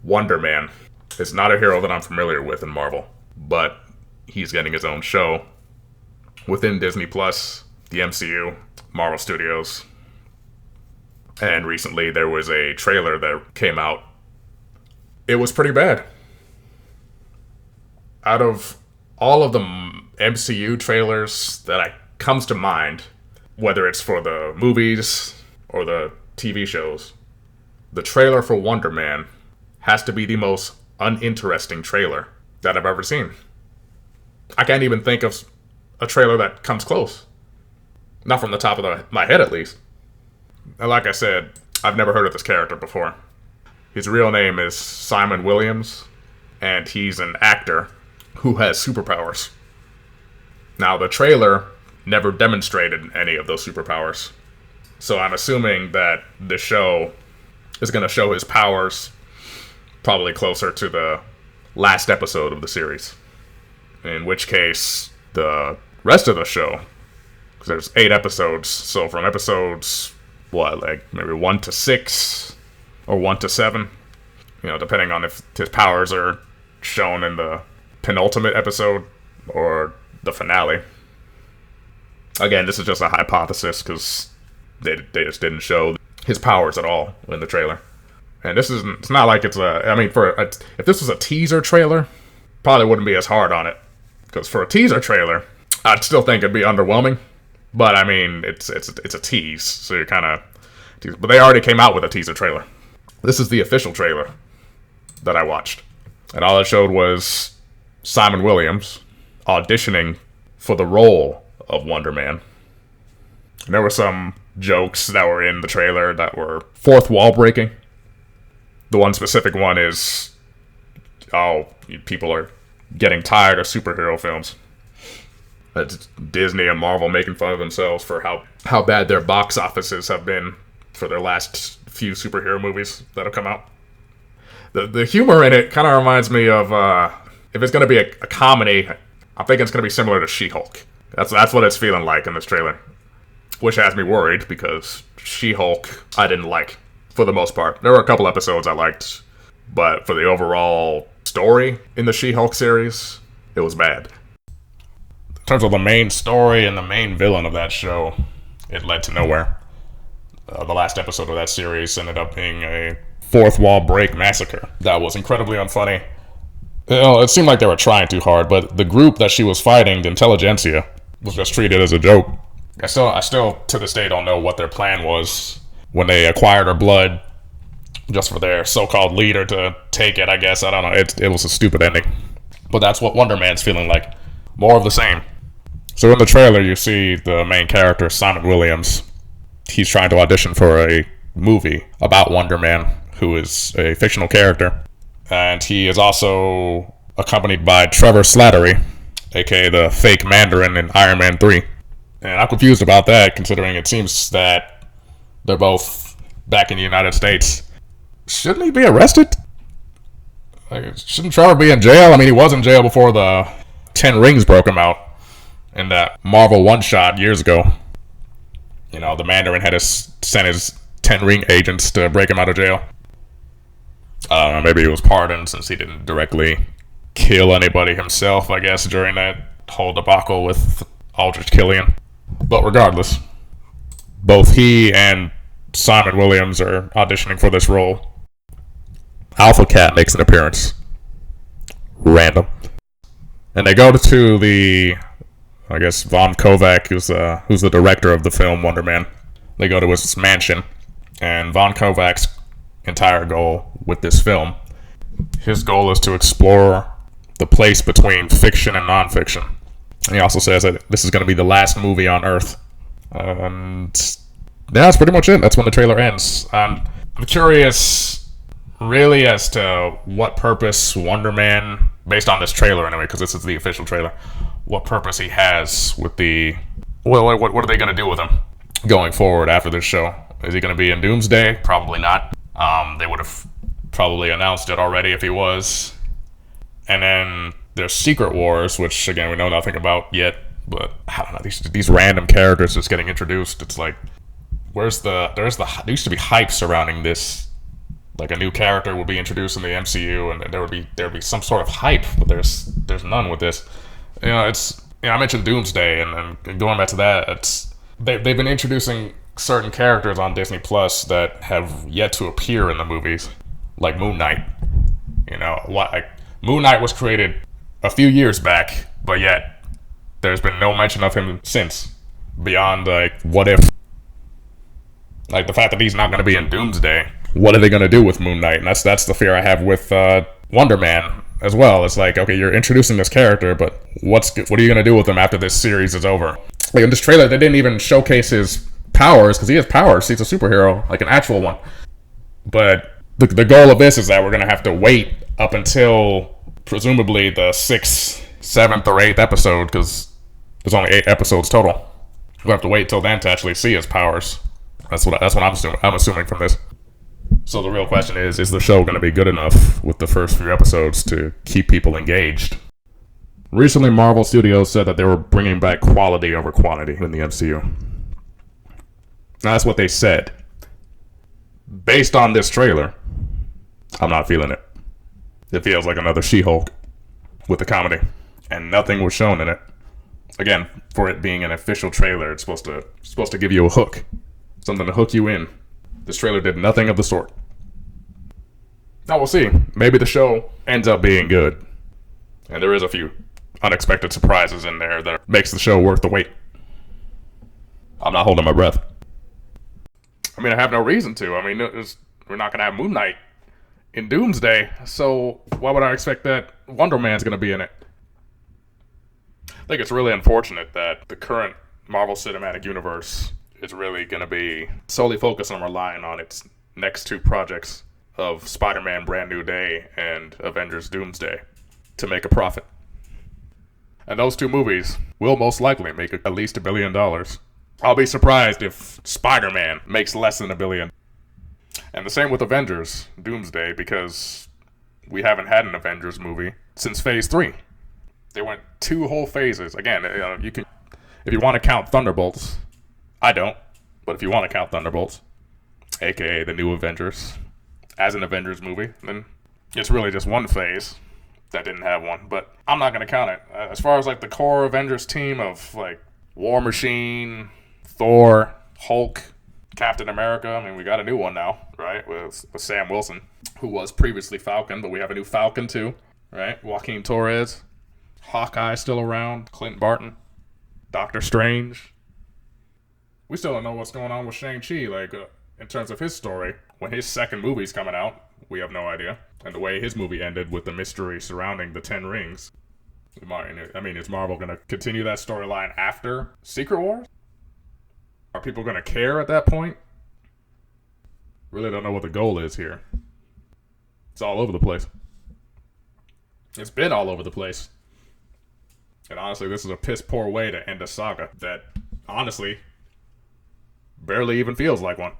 Wonder Man is not a hero that I'm familiar with in Marvel, but he's getting his own show within Disney Plus, the MCU, Marvel Studios. And recently there was a trailer that came out. It was pretty bad. Out of all of the MCU trailers that comes to mind, whether it's for the movies or the TV shows, the trailer for Wonder Man has to be the most uninteresting trailer that I've ever seen. I can't even think of a trailer that comes close. Not from the top of my head, at least. And like I said, I've never heard of this character before. His real name is Simon Williams, and he's an actor who has superpowers. Now, the trailer never demonstrated any of those superpowers. So I'm assuming that the show is going to show his powers probably closer to the last episode of the series. In which case, the rest of the show, because there's 8 episodes, so from episodes, maybe 1 to 6, or 1 to 7, depending on if his powers are shown in the penultimate episode or the finale. Again, this is just a hypothesis, because they just didn't show his powers at all in the trailer. And it's not like it's if this was a teaser trailer, probably wouldn't be as hard on it. Because for a teaser trailer, I'd still think it'd be underwhelming. But it's a tease, so you're kind of... But they already came out with a teaser trailer. This is the official trailer that I watched. And all it showed was Simon Williams auditioning for the role of Wonder Man. And there were some jokes that were in the trailer that were fourth wall breaking. The one specific one is, people are getting tired of superhero films. That's Disney and Marvel making fun of themselves for how bad their box offices have been for their last few superhero movies that have come out. The humor in it kind of reminds me of, if it's going to be a comedy, I think it's going to be similar to She-Hulk. That's what it's feeling like in this trailer. Which has me worried, because She-Hulk I didn't like, for the most part. There were a couple episodes I liked, but for the overall story in the She-Hulk series, it was bad. In terms of the main story and the main villain of that show, it led to nowhere. The last episode of that series ended up being a fourth wall break massacre that was incredibly unfunny. It seemed like they were trying too hard, but the group that she was fighting, the Intelligentsia, was just treated as a joke. I still to this day don't know what their plan was when they acquired her blood just for their so-called leader to take it, I guess. I don't know. It was a stupid ending. But that's what Wonder Man's feeling like. More of the same. So in the trailer, you see the main character, Simon Williams. He's trying to audition for a movie about Wonder Man, who is a fictional character. And he is also accompanied by Trevor Slattery, aka the fake Mandarin in Iron Man 3. And I'm confused about that, considering it seems that they're both back in the United States. Shouldn't he be arrested? Shouldn't Trevor be in jail? He was in jail before the 10 Rings broke him out in that Marvel one-shot years ago. The Mandarin had sent his 10 Ring agents to break him out of jail. I don't know, maybe he was pardoned since he didn't directly kill anybody himself, I guess, during that whole debacle with Aldrich Killian. But regardless, both he and Simon Williams are auditioning for this role. Alpha Cat makes an appearance. Random. And they go to the, Von Kovac, who's the director of the film Wonder Man. They go to his mansion, and Von Kovac's entire goal with this film, his goal is to explore the place between fiction and nonfiction. And he also says that this is going to be the last movie on Earth. And that's pretty much it. That's when the trailer ends. I'm curious, really, as to what purpose Wonder Man, based on this trailer anyway, because this is the official trailer, what purpose he has with the... What are they going to do with him going forward after this show? Is he going to be in Doomsday? Probably not. They would have probably announced it already if he was. And then there's Secret Wars, which, again, we know nothing about yet. But, I don't know, these random characters just getting introduced. It's like, there used to be hype surrounding this Like a new character would be introduced in the MCU, and there would be some sort of hype, but there's none with this. I mentioned Doomsday, and going back to that, they've been introducing certain characters on Disney Plus that have yet to appear in the movies, like Moon Knight. Like Moon Knight was created a few years back, but yet there's been no mention of him since, beyond like what if, like the fact that he's not going to be in Doomsday. What are they going to do with Moon Knight? And that's the fear I have with Wonder Man as well. It's like, okay, you're introducing this character, but what are you going to do with him after this series is over? Like in this trailer, they didn't even showcase his powers, because he has powers. He's a superhero, like an actual one. But the goal of this is that we're going to have to wait up until presumably the 6th, 7th, or 8th episode, because there's only 8 episodes total. We'll have to wait till then to actually see his powers. That's what I'm assuming from this. So the real question is the show going to be good enough with the first few episodes to keep people engaged? Recently, Marvel Studios said that they were bringing back quality over quantity in the MCU. Now, that's what they said. Based on this trailer, I'm not feeling it. It feels like another She-Hulk with the comedy, and nothing was shown in it. Again, for it being an official trailer, it's supposed to give you a hook, something to hook you in. This trailer did nothing of the sort. Now we'll see. Maybe the show ends up being good, and there is a few unexpected surprises in there that makes the show worth the wait. I'm not holding my breath. I mean, I have no reason to. I mean, we're not going to have Moon Knight in Doomsday, so why would I expect that Wonder Man's going to be in it? I think it's really unfortunate that the current Marvel Cinematic Universe is really going to be solely focused on relying on its next 2 projects of Spider-Man Brand New Day and Avengers Doomsday to make a profit. And those 2 movies will most likely make at least $1 billion. I'll be surprised if Spider-Man makes less than $1 billion. And the same with Avengers Doomsday, because we haven't had an Avengers movie since Phase 3. They went 2 whole phases. Again, you can, if you want to count Thunderbolts. I don't, but if you want to count Thunderbolts, aka the new Avengers, as an Avengers movie, then it's really just one phase that didn't have one, but I'm not going to count it. As far as like the core Avengers team of like War Machine, Thor, Hulk, Captain America, I mean, we got a new one now, right, with Sam Wilson, who was previously Falcon, but we have a new Falcon too, right, Joaquin Torres, Hawkeye still around, Clint Barton, Doctor Strange. We still don't know what's going on with Shang-Chi, like, in terms of his story. When his second movie's coming out, we have no idea. And the way his movie ended with the mystery surrounding the 10 rings. I mean, is Marvel going to continue that storyline after Secret Wars? Are people going to care at that point? Really don't know what the goal is here. It's all over the place. It's been all over the place. And honestly, this is a piss-poor way to end a saga that, honestly, barely even feels like one.